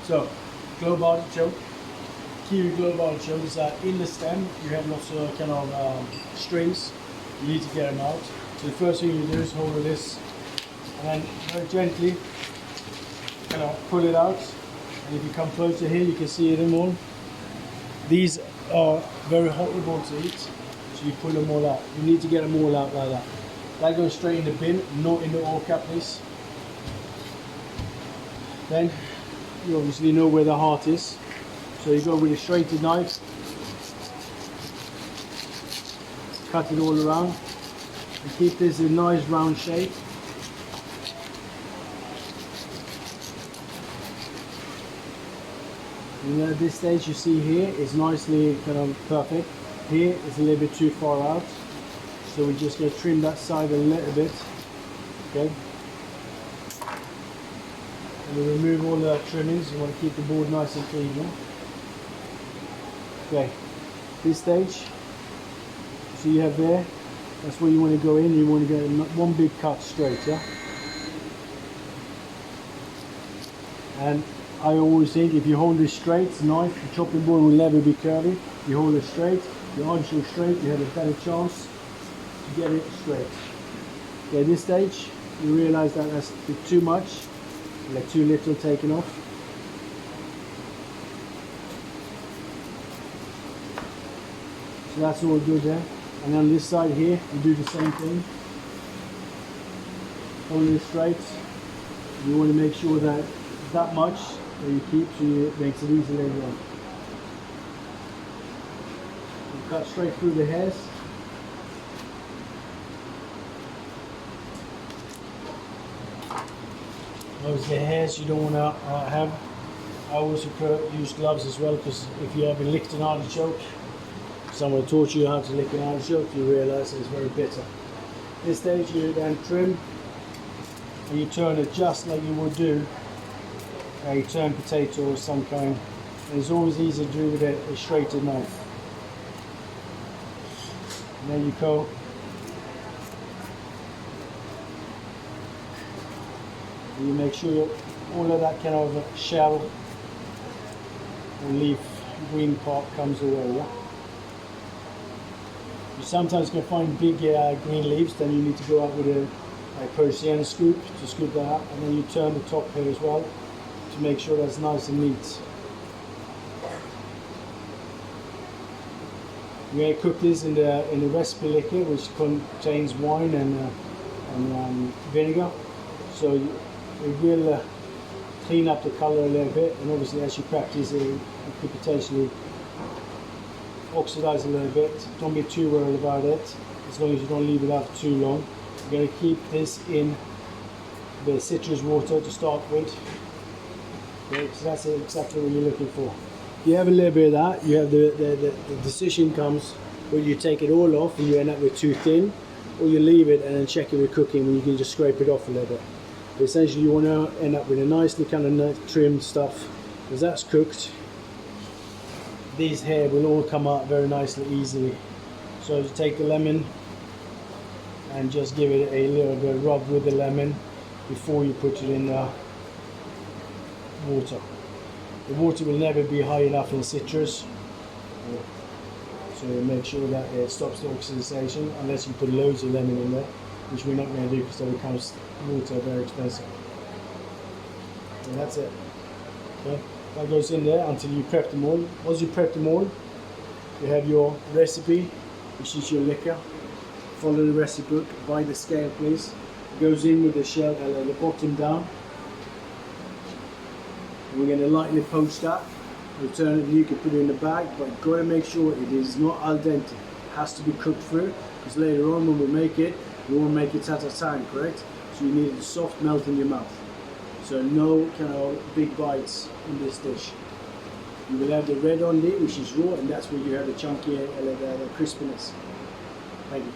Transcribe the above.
So, globe artichoke, kiwi globe artichoke is that in the stem you have lots of kind of strings. You need to get them out. So the first thing you do is hold this and then very gently kind of pull it out. And if you come closer here, you can see them all. These are very horrible to eat, so you pull them all out. You need to get them all out like that. That goes straight in the bin, not in the oil cap, please. Then you obviously know where the heart is, so you go with a straighted knife, cut it all around, and keep this in a nice round shape. And at this stage, you see here is nicely kind of perfect. Here is a little bit too far out, so we're just going to trim that side a little bit. Okay. And we remove all the trimmings. You want to keep the board nice and clean. Yeah? Okay. This stage, so you have there. That's where you want to go in. You want to get one big cut straight. Yeah. And I always think if you hold this straight, knife, the chopping board will never be curvy. You hold it straight, your artichoke straight, you have a better chance to get it straight. Okay, at this stage, you realize that that's a bit too much, like too little taken off. So that's all good there. And on this side here, you do the same thing. Hold it straight. You want to make sure that much that you keep, so it makes it easy later on. You cut straight through the hairs. Those are hairs you don't want to have. I always use gloves as well, because if you haven't licked an artichoke, someone taught you how to lick an artichoke, you realise it's very bitter. At this stage you then trim, and you turn it just like you would do a turned potato of some kind. And it's always easy to do with a straighted knife. And there you go. And you make sure all of that kind of shell or leaf green part comes away. Yeah? You sometimes can find big green leaves, then you need to go out with a Persian scoop to scoop that out, and then you turn the top here as well to make sure that's nice and neat. We're going to cook this in the recipe liquor, which contains wine and vinegar, so it will clean up the color a little bit, and obviously as you practice it could potentially oxidize a little bit. Don't be too worried about it, as long as you don't leave it out too long. We're going to keep this in the citrus water to start with. Okay, so that's exactly what you're looking for. You have a little bit of that, you have the decision comes when you take it all off and you end up with too thin, or you leave it and then check it with cooking when you can just scrape it off a little bit. But essentially you want to end up with a nicely kind of nice trimmed stuff, because that's cooked. These hair will all come out very nicely, easily. So you take the lemon and just give it a little bit of rub with the lemon before you put it in the water. The water will never be high enough in citrus, so make sure that it stops the oxidation, unless you put loads of lemon in there, which we're not going to do because that becomes water very expensive. And that's it. Okay. That goes in there until you prep them all. Once you prep them all, you have your recipe, which is your liquor. Follow the recipe book, buy the scale please. It goes in with the shell the bottom down. And we're going to lightly poach that. Return it, you can put it in the bag, but you've got to make sure it is not al dente. It has to be cooked through, because later on when we make it, we want to make it tatatang, correct? So you need it soft melt in your mouth. So no kind of big bites in this dish. You will have the red only, which is raw, and that's where you have the chunky, the crispiness. Thank you.